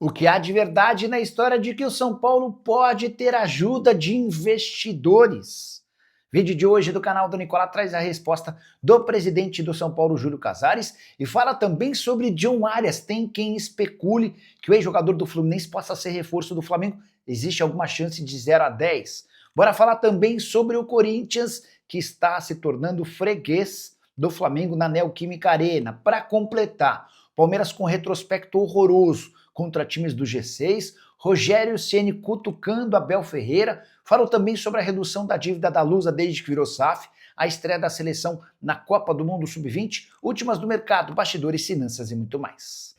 O que há de verdade na história de que o São Paulo pode ter ajuda de investidores? Vídeo de hoje do canal do Nicolás traz a resposta do presidente do São Paulo, Júlio Casares, e fala também sobre John Arias. Tem quem especule que o ex-jogador do Fluminense possa ser reforço do Flamengo. Existe alguma chance de 0 a 10? Bora falar também sobre o Corinthians, que está se tornando freguês do Flamengo na Neoquímica Arena. Para completar, Palmeiras com retrospecto horroroso contra times do G6, Rogério Ceni cutucando Abel Ferreira, falou também sobre a redução da dívida da Lusa desde que virou SAF, a estreia da seleção na Copa do Mundo Sub-20, últimas do mercado, bastidores, finanças e muito mais.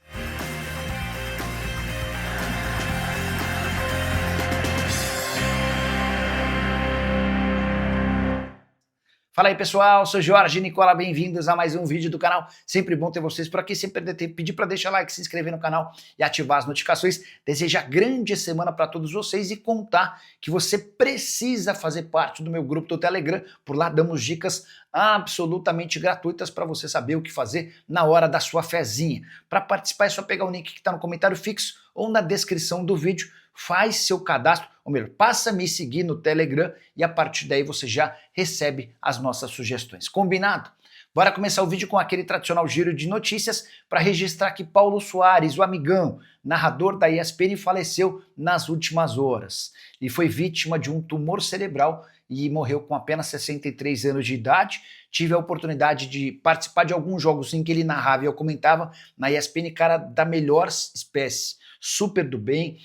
Fala aí pessoal, sou Jorge Nicola, bem-vindos a mais um vídeo do canal. Sempre bom ter vocês por aqui, sempre perder tempo, pedir para deixar like, se inscrever no canal e ativar as notificações. Desejar grande semana para todos vocês e contar que você precisa fazer parte do meu grupo do Telegram. Por lá damos dicas absolutamente gratuitas para você saber o que fazer na hora da sua fezinha. Para participar é só pegar o link que está no comentário fixo ou na descrição do vídeo. Faz seu cadastro, ou melhor, passa a me seguir no Telegram e a partir daí você já recebe as nossas sugestões. Combinado? Bora começar o vídeo com aquele tradicional giro de notícias para registrar que Paulo Soares, o amigão, narrador da ESPN, faleceu nas últimas horas e foi vítima de um tumor cerebral e morreu com apenas 63 anos de idade. Tive a oportunidade de participar de alguns jogos em que ele narrava e eu comentava na ESPN, cara da melhor espécie, super do bem,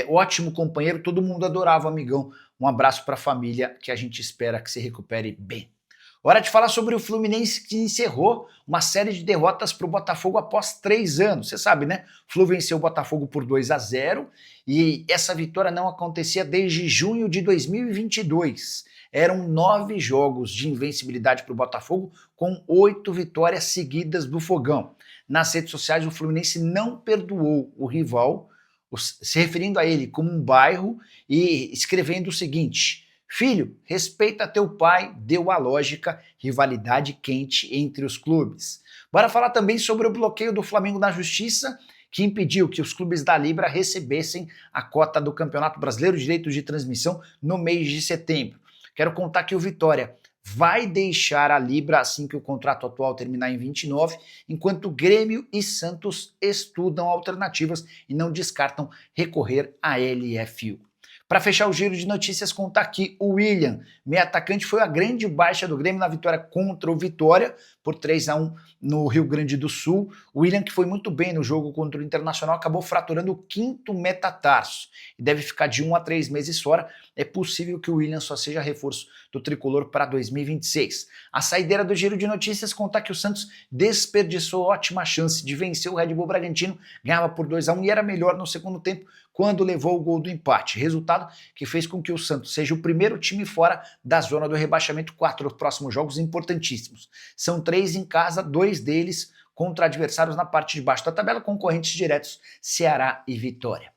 ótimo companheiro, todo mundo adorava o amigão. Um abraço para a família, que a gente espera que se recupere bem. Hora de falar sobre o Fluminense, que encerrou uma série de derrotas para o Botafogo após 3 anos. Você sabe, né? O Flu venceu o Botafogo por 2 a 0 e essa vitória não acontecia desde junho de 2022. Eram 9 jogos de invencibilidade para o Botafogo, com 8 vitórias seguidas do Fogão. Nas redes sociais, o Fluminense não perdoou o rival, se referindo a ele como um bairro e escrevendo o seguinte: filho, respeita teu pai, deu a lógica, rivalidade quente entre os clubes. Bora falar também sobre o bloqueio do Flamengo na Justiça, que impediu que os clubes da Libra recebessem a cota do Campeonato Brasileiro de Direitos de Transmissão no mês de setembro. Quero contar que o Vitória vai deixar a Libra assim que o contrato atual terminar em 29, enquanto Grêmio e Santos estudam alternativas e não descartam recorrer à LFU. Para fechar o giro de notícias, contar que o William, meio atacante, foi a grande baixa do Grêmio na vitória contra o Vitória, por 3 a 1 no Rio Grande do Sul. O William, que foi muito bem no jogo contra o Internacional, acabou fraturando o 5º metatarso e deve ficar de 1 a 3 meses fora. É possível que o William só seja reforço do tricolor para 2026. A saideira do giro de notícias, contar que o Santos desperdiçou ótima chance de vencer o Red Bull Bragantino, ganhava por 2 a 1 e era melhor no segundo tempo, quando levou o gol do empate. Resultado que fez com que o Santos seja o primeiro time fora da zona do rebaixamento. 4 próximos jogos importantíssimos. São 3 em casa, 2 deles contra adversários na parte de baixo da tabela, concorrentes diretos Ceará e Vitória.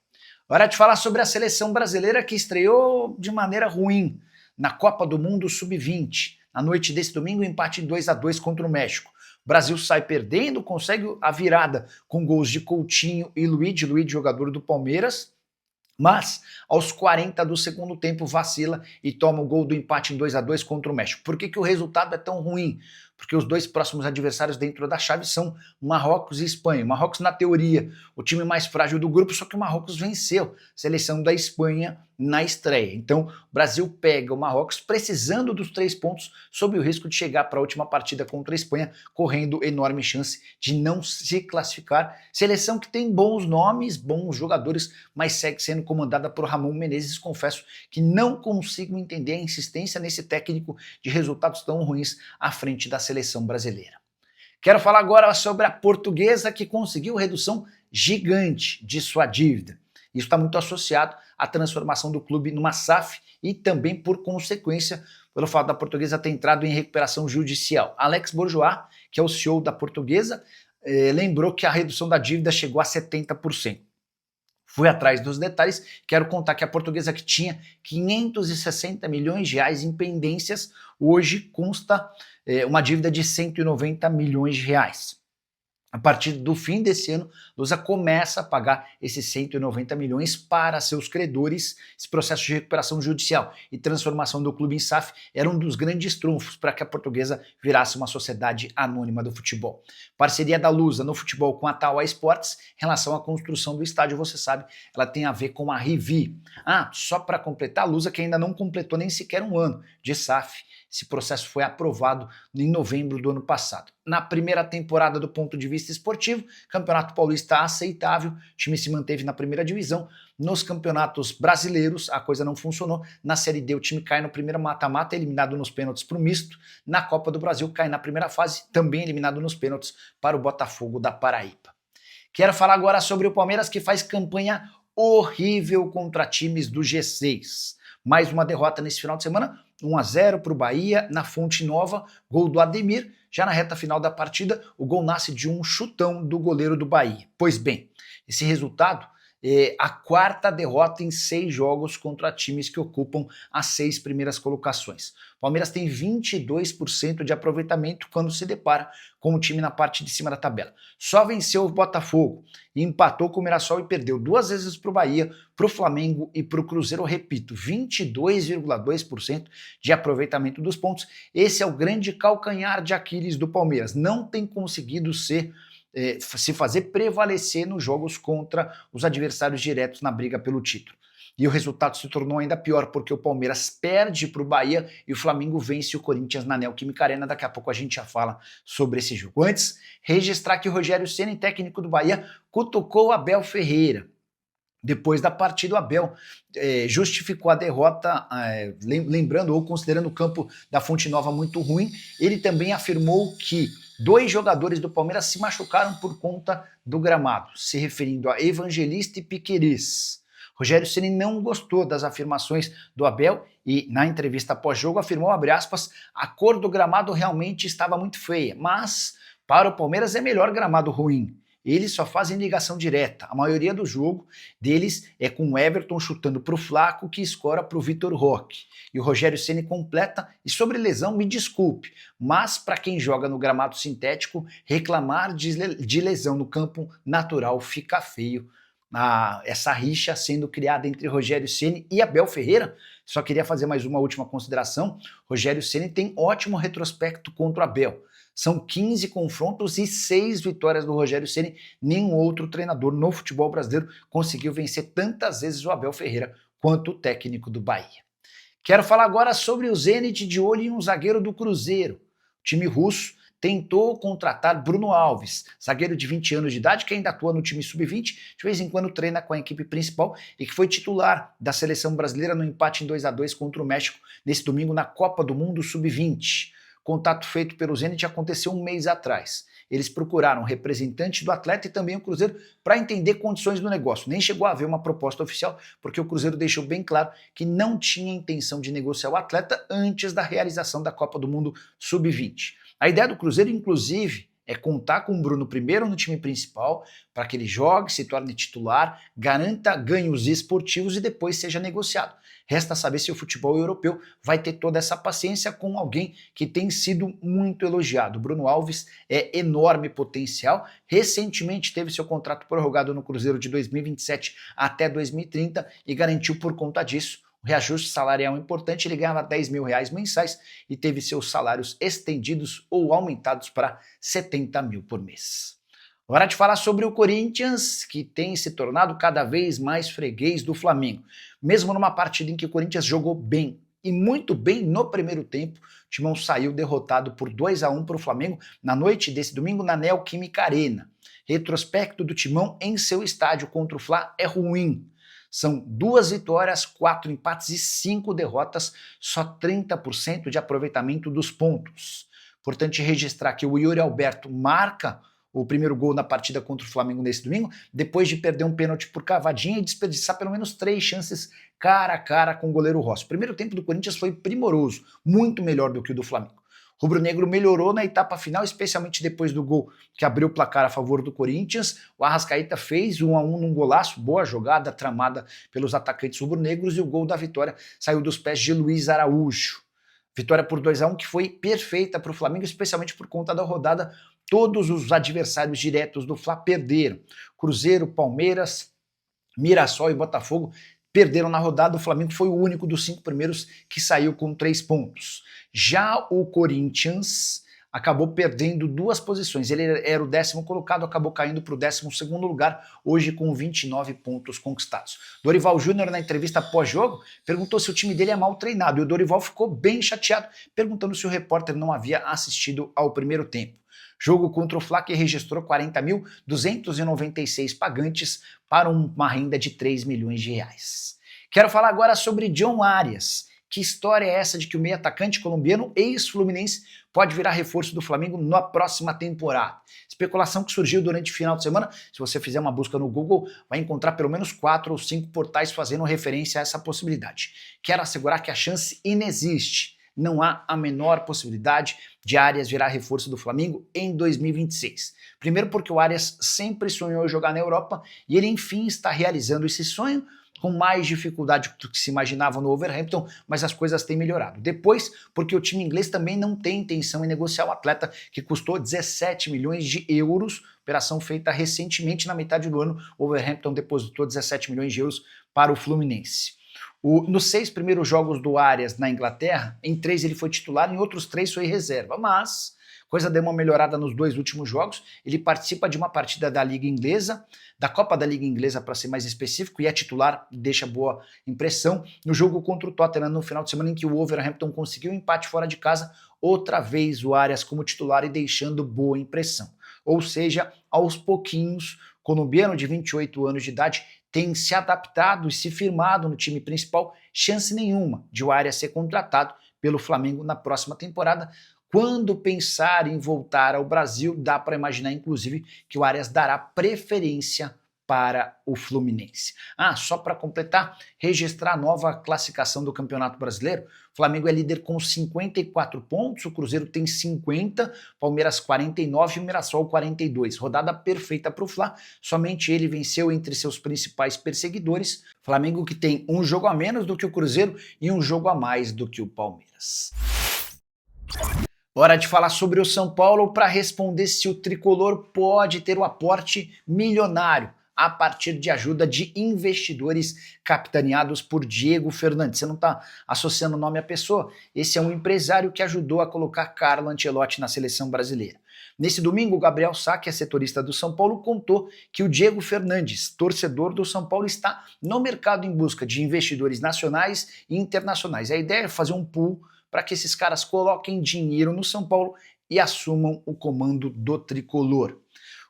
Hora de falar sobre a seleção brasileira, que estreou de maneira ruim na Copa do Mundo Sub-20. Na noite desse domingo, empate em 2 a 2 contra o México. O Brasil sai perdendo, consegue a virada com gols de Coutinho e Luiz, jogador do Palmeiras, mas aos 40 do segundo tempo vacila e toma o gol do empate em 2 a 2 contra o México. Por que o resultado é tão ruim? Porque os 2 próximos adversários dentro da chave são Marrocos e Espanha. Marrocos, na teoria, o time mais frágil do grupo, só que o Marrocos venceu a seleção da Espanha na estreia. Então, o Brasil pega o Marrocos precisando dos 3 pontos, sob o risco de chegar para a última partida contra a Espanha, correndo enorme chance de não se classificar. Seleção que tem bons nomes, bons jogadores, mas segue sendo comandada por Ramon Menezes. Confesso que não consigo entender a insistência nesse técnico de resultados tão ruins à frente da seleção brasileira. Quero falar agora sobre a Portuguesa, que conseguiu redução gigante de sua dívida. Isso está muito associado à transformação do clube numa SAF e também, por consequência, pelo fato da Portuguesa ter entrado em recuperação judicial. Alex Bourgeois, que é o CEO da Portuguesa, lembrou que a redução da dívida chegou a 70%. Fui atrás dos detalhes, quero contar que a Portuguesa, que tinha 560 milhões de reais em pendências, hoje consta uma dívida de 190 milhões de reais. A partir do fim desse ano, Lusa começa a pagar esses 190 milhões para seus credores. Esse processo de recuperação judicial e transformação do clube em SAF era um dos grandes trunfos para que a Portuguesa virasse uma sociedade anônima do futebol. Parceria da Lusa no futebol com a Taua Esportes, em relação à construção do estádio, você sabe, ela tem a ver com a Rivi. Só para completar, a Lusa que ainda não completou nem sequer um ano de SAF. Esse processo foi aprovado em novembro do ano passado. Na primeira temporada, do ponto de vista esportivo, Campeonato Paulista aceitável, o time se manteve na primeira divisão. Nos campeonatos brasileiros, a coisa não funcionou. Na Série D, o time cai no primeiro mata-mata, eliminado nos pênaltis para o misto. Na Copa do Brasil, cai na primeira fase, também eliminado nos pênaltis para o Botafogo da Paraíba. Quero falar agora sobre o Palmeiras, que faz campanha horrível contra times do G6. Mais uma derrota nesse final de semana, 1-0 para o Bahia, na Fonte Nova, gol do Ademir. Já na reta final da partida, o gol nasce de um chutão do goleiro do Bahia. Pois bem, esse resultado é a quarta derrota em 6 jogos contra times que ocupam as 6 primeiras colocações. O Palmeiras tem 22% de aproveitamento quando se depara com o time na parte de cima da tabela. Só venceu o Botafogo e empatou com o Mirassol e perdeu 2 vezes para o Bahia, para o Flamengo e para o Cruzeiro. Repito, 22,2% de aproveitamento dos pontos. Esse é o grande calcanhar de Aquiles do Palmeiras. Não tem conseguido se fazer prevalecer nos jogos contra os adversários diretos na briga pelo título. E o resultado se tornou ainda pior, porque o Palmeiras perde para o Bahia e o Flamengo vence o Corinthians na Neoquímica Arena. Daqui a pouco a gente já fala sobre esse jogo. Antes, registrar que o Rogério Ceni, técnico do Bahia, cutucou Abel Ferreira. Depois da partida, o Abel justificou a derrota, lembrando ou considerando o campo da Fonte Nova muito ruim. Ele também afirmou que 2 jogadores do Palmeiras se machucaram por conta do gramado, se referindo a Evangelista e Piquerez. Rogério Ceni não gostou das afirmações do Abel e, na entrevista pós-jogo, afirmou, abre aspas, a cor do gramado realmente estava muito feia, mas para o Palmeiras é melhor gramado ruim. Eles só fazem ligação direta. A maioria do jogo deles é com o Everton chutando para o Flaco, que escora para o Vitor Roque. E o Rogério Ceni completa, e sobre lesão, me desculpe, mas para quem joga no gramado sintético, reclamar de lesão no campo natural fica feio. Essa rixa sendo criada entre Rogério Ceni e Abel Ferreira. Só queria fazer mais uma última consideração. Rogério Ceni tem ótimo retrospecto contra o Abel. São 15 confrontos e 6 vitórias do Rogério Ceni. Nenhum outro treinador no futebol brasileiro conseguiu vencer tantas vezes o Abel Ferreira quanto o técnico do Bahia. Quero falar agora sobre o Zenit, de olho em um zagueiro do Cruzeiro. O time russo tentou contratar Bruno Alves, zagueiro de 20 anos de idade, que ainda atua no time sub-20, de vez em quando treina com a equipe principal e que foi titular da seleção brasileira no empate em 2-2 contra o México nesse domingo na Copa do Mundo sub-20. Contato feito pelo Zenit aconteceu um mês atrás. Eles procuraram representante do atleta e também o Cruzeiro para entender condições do negócio. Nem chegou a haver uma proposta oficial, porque o Cruzeiro deixou bem claro que não tinha intenção de negociar o atleta antes da realização da Copa do Mundo sub-20. A ideia do Cruzeiro, inclusive, é contar com o Bruno primeiro no time principal, para que ele jogue, se torne titular, garanta ganhos esportivos e depois seja negociado. Resta saber se o futebol europeu vai ter toda essa paciência com alguém que tem sido muito elogiado. Bruno Alves é enorme potencial, recentemente teve seu contrato prorrogado no Cruzeiro de 2027 até 2030 e garantiu por conta disso um reajuste salarial importante. Ele ganhava R$10 mil mensais e teve seus salários estendidos ou aumentados para 70 mil por mês. Hora de falar sobre o Corinthians, que tem se tornado cada vez mais freguês do Flamengo. Mesmo numa partida em que o Corinthians jogou bem, e muito bem no primeiro tempo, o Timão saiu derrotado por 2-1 para o Flamengo na noite desse domingo na Neoquímica Arena. Retrospecto do Timão em seu estádio contra o Fla é ruim. São 2 vitórias, 4 empates e 5 derrotas, só 30% de aproveitamento dos pontos. Importante registrar que o Yuri Alberto marca o primeiro gol na partida contra o Flamengo nesse domingo, depois de perder um pênalti por cavadinha e desperdiçar pelo menos 3 chances cara a cara com o goleiro Rossi. O primeiro tempo do Corinthians foi primoroso, muito melhor do que o do Flamengo. O rubro-negro melhorou na etapa final, especialmente depois do gol que abriu o placar a favor do Corinthians. O Arrascaeta fez 1-1 num golaço, boa jogada tramada pelos atacantes rubro-negros, e o gol da vitória saiu dos pés de Luiz Araújo. Vitória por 2-1 que foi perfeita para o Flamengo, especialmente por conta da rodada Todos os adversários diretos do Fla perderam. Cruzeiro, Palmeiras, Mirassol e Botafogo perderam na rodada. O Flamengo foi o único dos 5 primeiros que saiu com 3 pontos. Já o Corinthians acabou perdendo 2 posições. Ele era o 10º colocado, acabou caindo para o 12º lugar, hoje com 29 pontos conquistados. Dorival Júnior, na entrevista pós-jogo, perguntou se o time dele é mal treinado, e o Dorival ficou bem chateado, perguntando se o repórter não havia assistido ao primeiro tempo. Jogo contra o Fla, que registrou 40.296 pagantes para uma renda de 3 milhões de reais. Quero falar agora sobre John Arias. Que história é essa de que o meio atacante colombiano, ex-fluminense, pode virar reforço do Flamengo na próxima temporada? Especulação que surgiu durante o final de semana. Se você fizer uma busca no Google, vai encontrar pelo menos 4 ou 5 portais fazendo referência a essa possibilidade. Quero assegurar que a chance inexiste. Não há a menor possibilidade de Arias virar reforço do Flamengo em 2026. Primeiro porque o Arias sempre sonhou em jogar na Europa e ele enfim está realizando esse sonho, com mais dificuldade do que se imaginava no Wolverhampton, mas as coisas têm melhorado. Depois, porque o time inglês também não tem intenção em negociar o atleta, que custou 17 milhões de euros, operação feita recentemente na metade do ano. O Wolverhampton depositou 17 milhões de euros para o Fluminense. Nos 6 primeiros jogos do Arias na Inglaterra, em 3 ele foi titular, em outros 3 foi reserva, mas coisa deu uma melhorada nos 2 últimos jogos. Ele participa de uma partida da Liga Inglesa, da Copa da Liga Inglesa para ser mais específico, e é titular, deixa boa impressão. No jogo contra o Tottenham no final de semana, em que o Wolverhampton conseguiu um empate fora de casa, outra vez o Arias como titular e deixando boa impressão. Ou seja, aos pouquinhos, o colombiano de 28 anos de idade tem se adaptado e se firmado no time principal. Chance nenhuma de o Arias ser contratado pelo Flamengo na próxima temporada. Quando pensar em voltar ao Brasil, dá para imaginar, inclusive, que o Arias dará preferência para o Fluminense. Só para completar, registrar a nova classificação do Campeonato Brasileiro. O Flamengo é líder com 54 pontos, o Cruzeiro tem 50, Palmeiras 49 e o Mirassol 42. Rodada perfeita para o Fla, somente ele venceu entre seus principais perseguidores. Flamengo que tem um jogo a menos do que o Cruzeiro e um jogo a mais do que o Palmeiras. Hora de falar sobre o São Paulo para responder se o tricolor pode ter o aporte milionário a partir de ajuda de investidores capitaneados por Diego Fernandes. Você não está associando o nome à pessoa? Esse é um empresário que ajudou a colocar Carlo Ancelotti na seleção brasileira. Nesse domingo, o Gabriel Sá, que é setorista do São Paulo, contou que o Diego Fernandes, torcedor do São Paulo, está no mercado em busca de investidores nacionais e internacionais. A ideia é fazer um pool para que esses caras coloquem dinheiro no São Paulo e assumam o comando do tricolor.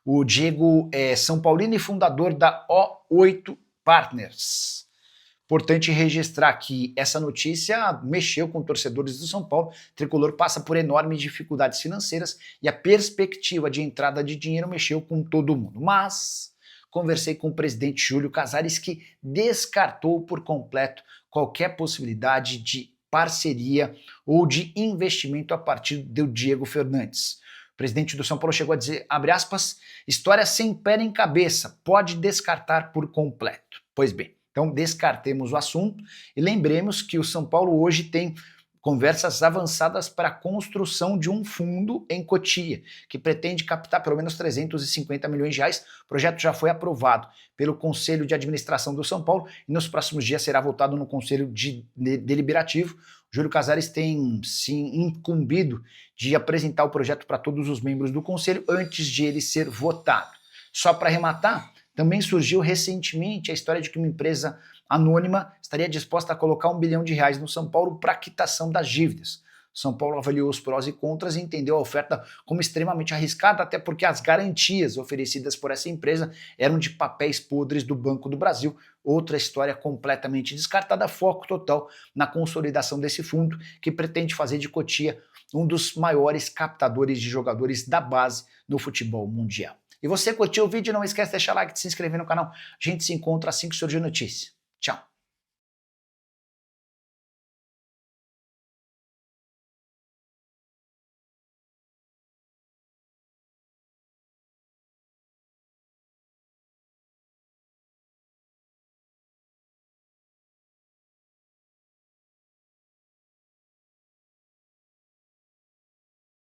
O Diego é São Paulino e fundador da O8 Partners. Importante registrar que essa notícia mexeu com torcedores do São Paulo. O tricolor passa por enormes dificuldades financeiras e a perspectiva de entrada de dinheiro mexeu com todo mundo. Mas conversei com o presidente Júlio Casares, que descartou por completo qualquer possibilidade de parceria ou de investimento a partir do Diego Fernandes. O presidente do São Paulo chegou a dizer, abre aspas, história sem pé nem cabeça, pode descartar por completo. Pois bem, então descartemos o assunto e lembremos que o São Paulo hoje tem conversas avançadas para a construção de um fundo em Cotia, que pretende captar pelo menos 350 milhões de reais. O projeto já foi aprovado pelo Conselho de Administração do São Paulo e nos próximos dias será votado no Conselho Deliberativo. Júlio Casares tem se incumbido de apresentar o projeto para todos os membros do Conselho antes de ele ser votado. Só para arrematar, também surgiu recentemente a história de que uma empresa anônima estaria disposta a colocar R$1 bilhão no São Paulo para quitação das dívidas. São Paulo avaliou os prós e contras e entendeu a oferta como extremamente arriscada, até porque as garantias oferecidas por essa empresa eram de papéis podres do Banco do Brasil. Outra história completamente descartada, foco total na consolidação desse fundo, que pretende fazer de Cotia um dos maiores captadores de jogadores da base no futebol mundial. E você curtiu o vídeo? Não esquece de deixar like, de se inscrever no canal. A gente se encontra assim que surgir notícia. Tchau!